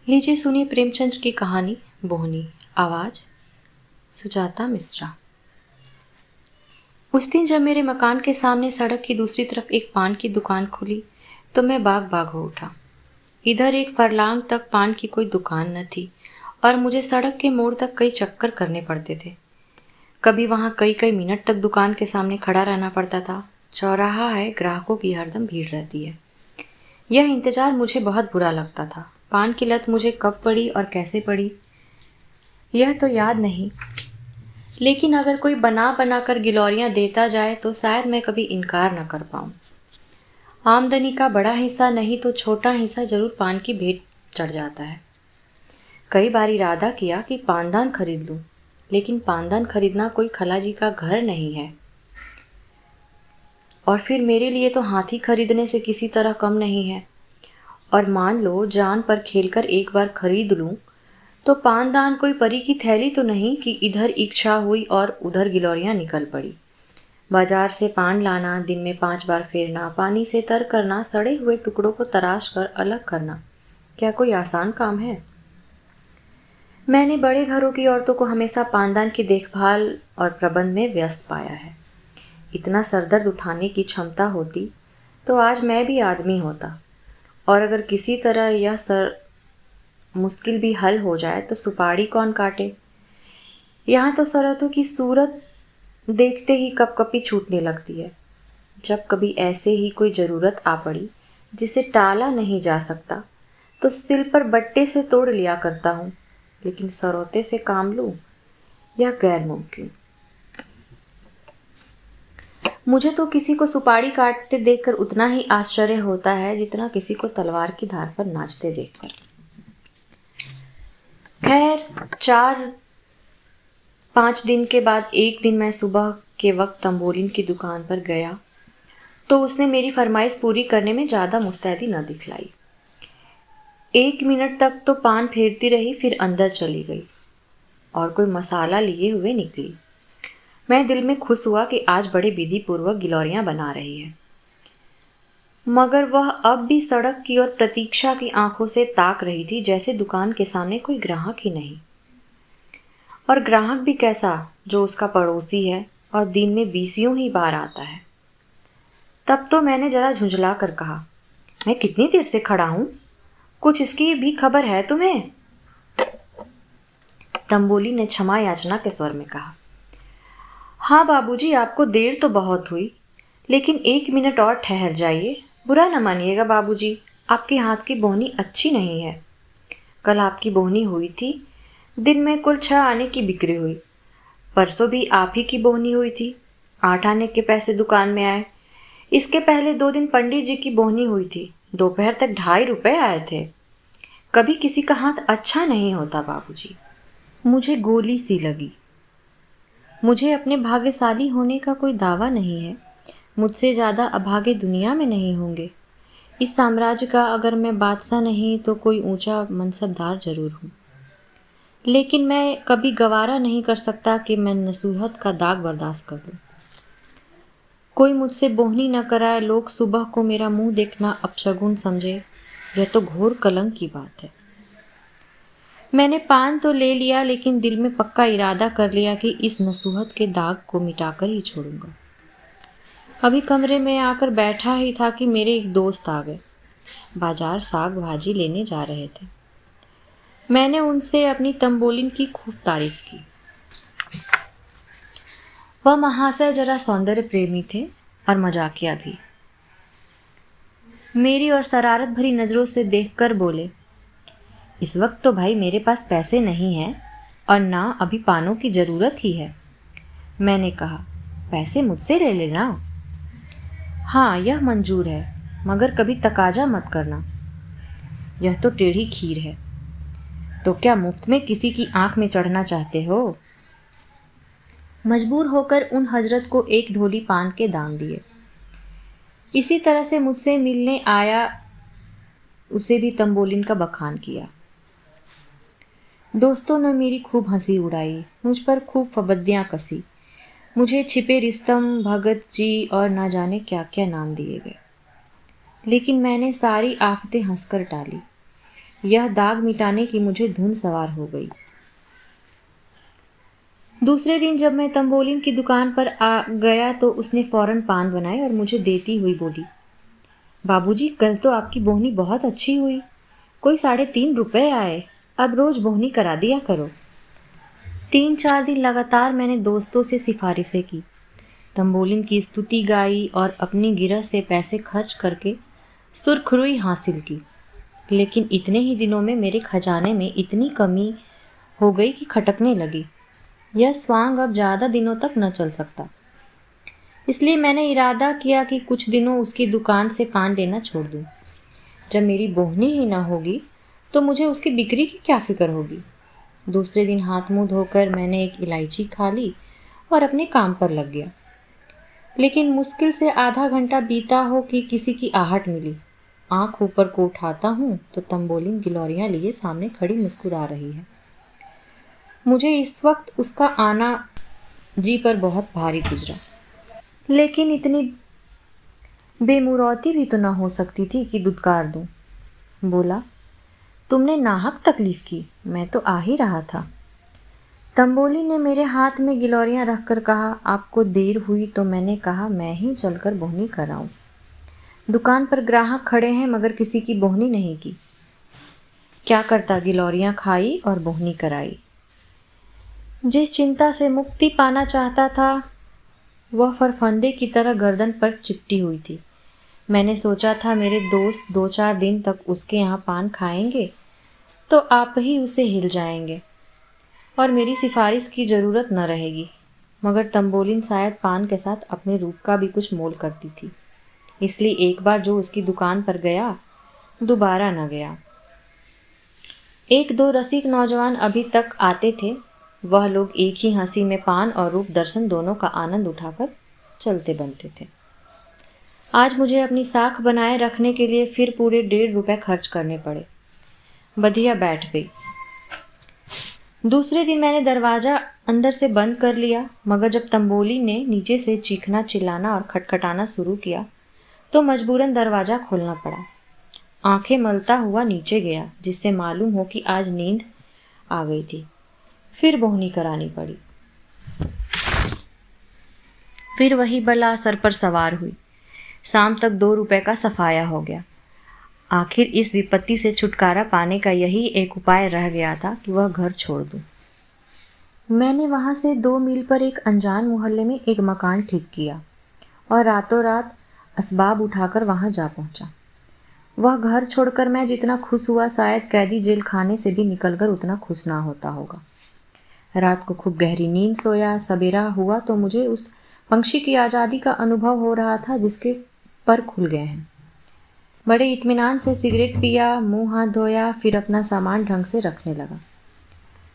लीजिए सुनिए प्रेमचंद्र की कहानी बोहनी। आवाज सुजाता मिश्रा। उस दिन जब मेरे मकान के सामने सड़क की दूसरी तरफ एक पान की दुकान खुली तो मैं बाग बाग हो उठा। इधर एक फरलांग तक पान की कोई दुकान न थी और मुझे सड़क के मोड़ तक कई चक्कर करने पड़ते थे। कभी वहां कई कई मिनट तक दुकान के सामने खड़ा रहना पड़ता था। चौराहा है, ग्राहकों की हरदम भीड़ रहती है। यह इंतजार मुझे बहुत बुरा लगता था। पान की लत मुझे कब पड़ी और कैसे पड़ी यह तो याद नहीं, लेकिन अगर कोई बना बना कर गिलौरियां देता जाए तो शायद मैं कभी इनकार न कर पाऊं। आमदनी का बड़ा हिस्सा नहीं तो छोटा हिस्सा जरूर पान की भेंट चढ़ जाता है। कई बार इरादा किया कि पानदान खरीद लूं, लेकिन पानदान खरीदना कोई खलाजी का घर नहीं है और फिर मेरे लिए तो हाथी खरीदने से किसी तरह कम नहीं है। और मान लो जान पर खेलकर एक बार खरीद लूं तो पानदान कोई परी की थैली तो नहीं कि इधर इच्छा हुई और उधर गिलौरियां निकल पड़ी। बाजार से पान लाना, दिन में 5 बार फेरना, पानी से तर करना, सड़े हुए टुकड़ों को तराश कर अलग करना, क्या कोई आसान काम है? मैंने बड़े घरों की औरतों को हमेशा पानदान की देखभाल और प्रबंध में व्यस्त पाया है। इतना सरदर्द उठाने की क्षमता होती तो आज मैं भी आदमी होता, और अगर किसी तरह यह मुश्किल भी हल हो जाए तो सुपारी कौन काटे। यहाँ तो शरतों की सूरत देखते ही कपकपी छूटने लगती है। जब कभी ऐसे ही कोई ज़रूरत आ पड़ी जिसे टाला नहीं जा सकता तो सिल पर बट्टे से तोड़ लिया करता हूँ, लेकिन सरौते से काम लूँ यह गैर मुमकिन। मुझे तो किसी को सुपारी काटते देखकर उतना ही आश्चर्य होता है जितना किसी को तलवार की धार पर नाचते देखकर। खैर 4-5 दिन के बाद एक दिन मैं सुबह के वक्त तंबोलिन की दुकान पर गया तो उसने मेरी फरमाइश पूरी करने में ज़्यादा मुस्तैदी न दिखलाई। 1 मिनट तक तो पान फेरती रही, फिर अंदर चली गई और कोई मसाला लिए हुए निकली। मैं दिल में खुश हुआ कि आज बड़े विधि पूर्वक गिलौरियां बना रही है, मगर वह अब भी सड़क की ओर प्रतीक्षा की आंखों से ताक रही थी, जैसे दुकान के सामने कोई ग्राहक ही नहीं। और ग्राहक भी कैसा, जो उसका पड़ोसी है और दिन में 20 ही बार आता है। तब तो मैंने जरा झुंझला कर कहा, मैं कितनी देर से खड़ा हूं, कुछ इसकी भी खबर है तुम्हें? तंबोली ने क्षमा याचना के स्वर में कहा, हाँ बाबूजी, आपको देर तो बहुत हुई, लेकिन 1 मिनट और ठहर जाइए। बुरा न मानिएगा बाबूजी, आपके हाथ की बोहनी अच्छी नहीं है। कल आपकी बोहनी हुई थी, दिन में कुल 6 आने की बिक्री हुई। परसों भी आप ही की बोहनी हुई थी, 8 आने के पैसे दुकान में आए। इसके पहले 2 दिन पंडित जी की बोहनी हुई थी, दोपहर तक 2.5 रुपये आए थे। कभी किसी का हाथ अच्छा नहीं होता बाबूजी। मुझे गोली सी लगी। मुझे अपने भाग्यशाली होने का कोई दावा नहीं है, मुझसे ज़्यादा अभागे दुनिया में नहीं होंगे। इस साम्राज्य का अगर मैं बादशाह नहीं तो कोई ऊंचा मनसबदार जरूर हूँ, लेकिन मैं कभी गवारा नहीं कर सकता कि मैं नसूहत का दाग बर्दाश्त कर लूँ। कोई मुझसे बोहनी न कराए, लोग सुबह को मेरा मुंह देखना अपशगुन समझे, यह तो घोर कलंक की बात है। मैंने पान तो ले लिया, लेकिन दिल में पक्का इरादा कर लिया कि इस नसूहत के दाग को मिटाकर ही छोड़ूंगा। अभी कमरे में आकर बैठा ही था कि मेरे एक दोस्त आ गए। बाजार साग भाजी लेने जा रहे थे। मैंने उनसे अपनी तंबोलिन की खूब तारीफ की। वह महाशय जरा सौंदर्य प्रेमी थे और मजाकिया भी। मेरी और शरारत भरी नज़रों से देखकर बोले, इस वक्त तो भाई मेरे पास पैसे नहीं हैं और ना अभी पानों की ज़रूरत ही है। मैंने कहा, पैसे मुझसे ले लेना। हाँ, यह मंजूर है, मगर कभी तकाजा मत करना। यह तो टेढ़ी खीर है। तो क्या मुफ्त में किसी की आंख में चढ़ना चाहते हो? मजबूर होकर उन हजरत को 1 ढोली पान के दाम दिए। इसी तरह से मुझसे मिलने आया उसे भी तंबोलिन का बखान किया। दोस्तों ने मेरी खूब हंसी उड़ाई, मुझ पर खूब फबद्दियाँ कसी। मुझे छिपे रिस्तम, भगत जी और ना जाने क्या क्या नाम दिए गए, लेकिन मैंने सारी आफतें हंसकर टाली। यह दाग मिटाने की मुझे धुन सवार हो गई। दूसरे दिन जब मैं तंबोलिन की दुकान पर आ गया तो उसने फौरन पान बनाए और मुझे देती हुई बोली, बाबूजी कल तो आपकी बोहनी बहुत अच्छी हुई, कोई 3.5 रुपए आए, अब रोज बोहनी करा दिया करो। 3-4 दिन लगातार मैंने दोस्तों से सिफारिशें की, तंबोलिन की स्तुति गाई और अपनी गिरह से पैसे खर्च करके सुरखरुई हासिल की। लेकिन इतने ही दिनों में मेरे खजाने में इतनी कमी हो गई कि खटकने लगी। यह स्वांग अब ज़्यादा दिनों तक न चल सकता। इसलिए मैंने इरादा किया कि कुछ दिनों उसकी दुकान से पान लेना छोड़ दूं। जब मेरी बोहनी ही न होगी तो मुझे उसकी बिक्री की क्या फिक्र होगी। दूसरे दिन हाथ मुंह धोकर मैंने एक इलायची खा ली और अपने काम पर लग गया। लेकिन मुश्किल से आधा घंटा बीता हो कि किसी की आहट मिली। आंख ऊपर को उठाता हूँ तो तंबोलिन गिलौरियाँ लिए सामने खड़ी मुस्कुरा रही है। मुझे इस वक्त उसका आना जी पर बहुत भारी गुजरा। लेकिन इतनी बेमुरौती भी तो न हो सकती थी कि दुत्कार दूं। बोला, तुमने नाहक तकलीफ की, मैं तो आ ही रहा था। तंबोली ने मेरे हाथ में गिलौरियां रखकर कहा, आपको देर हुई तो मैंने कहा मैं ही चलकर बोहनी कराऊं। दुकान पर ग्राहक खड़े हैं मगर किसी की बोहनी नहीं की। क्या करता, गिलौरियां खाई और बोहनी कराई। जिस चिंता से मुक्ति पाना चाहता था वह फरफंदे की तरह गर्दन पर चिपटी हुई थी। मैंने सोचा था मेरे दोस्त 2-4 दिन तक उसके यहाँ पान खाएंगे तो आप ही उसे हिल जाएंगे और मेरी सिफारिश की ज़रूरत न रहेगी। मगर तंबोलिन शायद पान के साथ अपने रूप का भी कुछ मोल करती थी, इसलिए एक बार जो उसकी दुकान पर गया दोबारा न गया। 1-2 रसिक नौजवान अभी तक आते थे। वह लोग एक ही हंसी में पान और रूप दर्शन दोनों का आनंद उठाकर चलते बनते थे। आज मुझे अपनी साख बनाए रखने के लिए फिर पूरे 1.5 रुपए खर्च करने पड़े। बधिया बैठ गई। दूसरे दिन मैंने दरवाज़ा अंदर से बंद कर लिया, मगर जब तंबोली ने नीचे से चीखना चिल्लाना और खटखटाना शुरू किया तो मजबूरन दरवाज़ा खोलना पड़ा। आंखें मलता हुआ नीचे गया, जिससे मालूम हो कि आज नींद आ गई थी। फिर बोहनी करानी पड़ी। फिर वही बला सर पर सवार हुई। शाम तक 2 रुपए का सफाया हो गया। आखिर इस विपत्ति से छुटकारा पाने का यही एक उपाय रह गया था कि वह घर छोड़ दूं। मैंने वहाँ से 2 मील पर एक अनजान मोहल्ले में एक मकान ठीक किया और रातों रात असबाब उठाकर वहाँ जा पहुँचा। वह घर छोड़कर मैं जितना खुश हुआ शायद कैदी जेल खाने से भी निकलकर उतना खुश ना होता होगा। रात को खूब गहरी नींद सोया। सवेरा हुआ तो मुझे उस पंछी की आज़ादी का अनुभव हो रहा था जिसके पर खुल गए हैं। बड़े इत्मीनान से सिगरेट पिया, मुंह हाथ धोया, फिर अपना सामान ढंग से रखने लगा।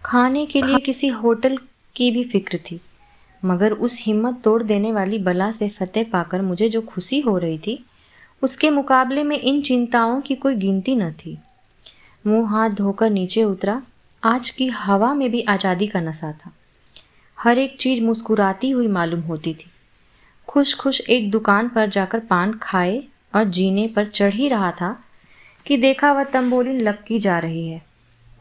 खाने के लिए किसी होटल की भी फिक्र थी, मगर उस हिम्मत तोड़ देने वाली बला से फतेह पाकर मुझे जो खुशी हो रही थी उसके मुकाबले में इन चिंताओं की कोई गिनती न थी। मुंह हाथ धोकर नीचे उतरा। आज की हवा में भी आज़ादी का नशा था। हर एक चीज़ मुस्कुराती हुई मालूम होती थी। खुश खुश एक दुकान पर जाकर पान खाए और जीने पर चढ़ ही रहा था कि देखा वह तंबोलिन लपकी जा रही है।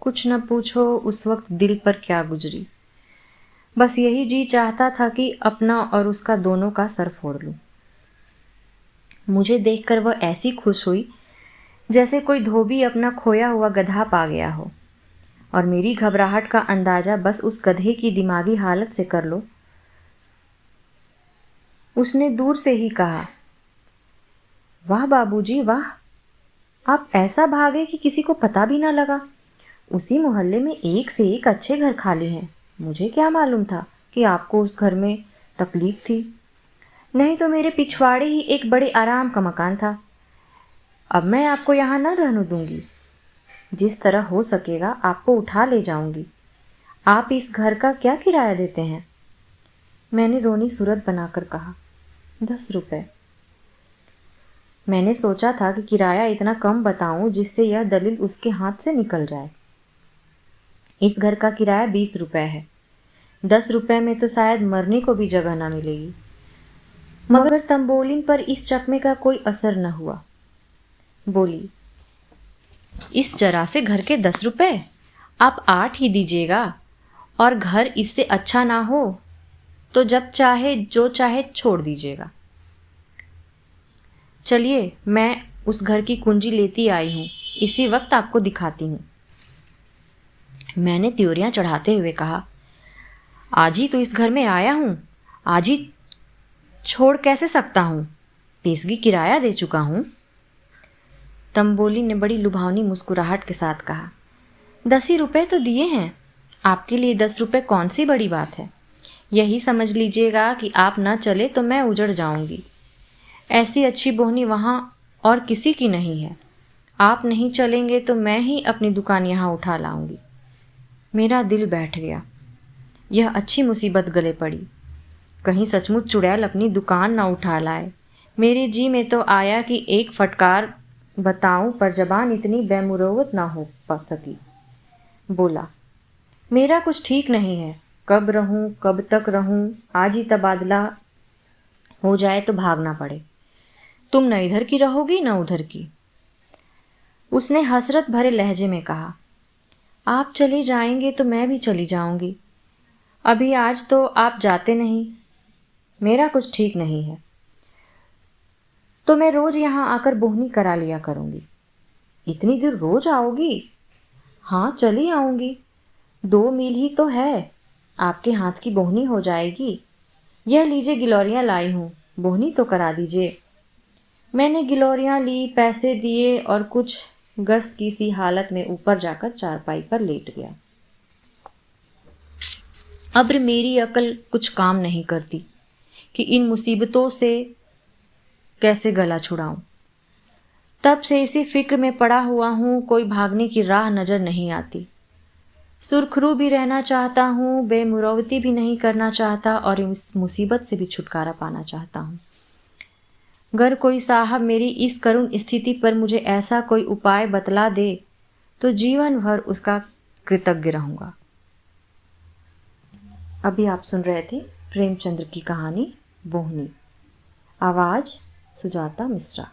कुछ न पूछो उस वक्त दिल पर क्या गुजरी। बस यही जी चाहता था कि अपना और उसका दोनों का सर फोड़ लूं। मुझे देखकर वह ऐसी खुश हुई जैसे कोई धोबी अपना खोया हुआ गधा पा गया हो, और मेरी घबराहट का अंदाज़ा बस उस गधे की दिमागी हालत से कर लो। उसने दूर से ही कहा, वाह बाबूजी वाह, आप ऐसा भागे कि किसी को पता भी ना लगा। उसी मोहल्ले में एक से एक अच्छे घर खाली हैं। मुझे क्या मालूम था कि आपको उस घर में तकलीफ थी, नहीं तो मेरे पिछवाड़े ही एक बड़े आराम का मकान था। अब मैं आपको यहाँ न रहने दूंगी। जिस तरह हो सकेगा आपको उठा ले जाऊंगी। आप इस घर का क्या किराया देते हैं? मैंने रोनी सूरत बनाकर कहा, 10 रुपए। मैंने सोचा था कि किराया इतना कम बताऊं जिससे यह दलील उसके हाथ से निकल जाए। इस घर का किराया 20 रुपए है। 10 रुपए में तो शायद मरने को भी जगह ना मिलेगी। मगर तंबोलिन पर इस चकमे का कोई असर न हुआ। बोली, इस जरा से घर के 10 रुपए, आप 8 ही दीजिएगा। और घर इससे अच्छा ना हो तो जब चाहे जो चाहे छोड़ दीजिएगा। चलिए, मैं उस घर की कुंजी लेती आई हूँ, इसी वक्त आपको दिखाती हूँ। मैंने त्योरियां चढ़ाते हुए कहा, आज ही तो इस घर में आया हूँ, आज ही छोड़ कैसे सकता हूँ? पेशगी किराया दे चुका हूँ। तंबोली ने बड़ी लुभावनी मुस्कुराहट के साथ कहा, 10 ही रुपये तो दिए हैं, आपके लिए 10 रुपये कौन सी बड़ी बात है। यही समझ लीजिएगा कि आप न चले तो मैं उजड़ जाऊंगी। ऐसी अच्छी बोहनी वहाँ और किसी की नहीं है। आप नहीं चलेंगे तो मैं ही अपनी दुकान यहाँ उठा लाऊंगी। मेरा दिल बैठ गया। यह अच्छी मुसीबत गले पड़ी। कहीं सचमुच चुड़ैल अपनी दुकान ना उठा लाए। मेरे जी में तो आया कि एक फटकार बताऊं, पर जबान इतनी बेमुरौवत ना हो पा सकी। बोला, मेरा कुछ ठीक नहीं है, कब रहूं, कब तक रहूं, आज ही तबादला हो जाए तो भागना पड़े। तुम न इधर की रहोगी न उधर की। उसने हसरत भरे लहजे में कहा, आप चले जाएंगे तो मैं भी चली जाऊंगी। अभी आज तो आप जाते नहीं, मेरा कुछ ठीक नहीं है, तो मैं रोज यहाँ आकर बोहनी करा लिया करूंगी। इतनी दूर रोज आओगी? हाँ, चली आऊंगी। 2 मील ही तो है, आपके हाथ की बोहनी हो जाएगी। यह लीजिए, गिलौरियाँ लाई हूँ, बोहनी तो करा दीजिए। मैंने गिलौरियाँ ली, पैसे दिए और कुछ गस्त की सी हालत में ऊपर जाकर चारपाई पर लेट गया। अब मेरी अकल कुछ काम नहीं करती कि इन मुसीबतों से कैसे गला छुड़ाऊं। तब से इसी फिक्र में पड़ा हुआ हूँ, कोई भागने की राह नजर नहीं आती। सुरखरू भी रहना चाहता हूँ, बेमुरौवती भी नहीं करना चाहता और इस मुसीबत से भी छुटकारा पाना चाहता हूँ। अगर कोई साहब मेरी इस करुण स्थिति पर मुझे ऐसा कोई उपाय बतला दे तो जीवन भर उसका कृतज्ञ रहूँगा। अभी आप सुन रहे थे प्रेमचंद्र की कहानी बोहनी। आवाज़ सुजाता मिश्रा।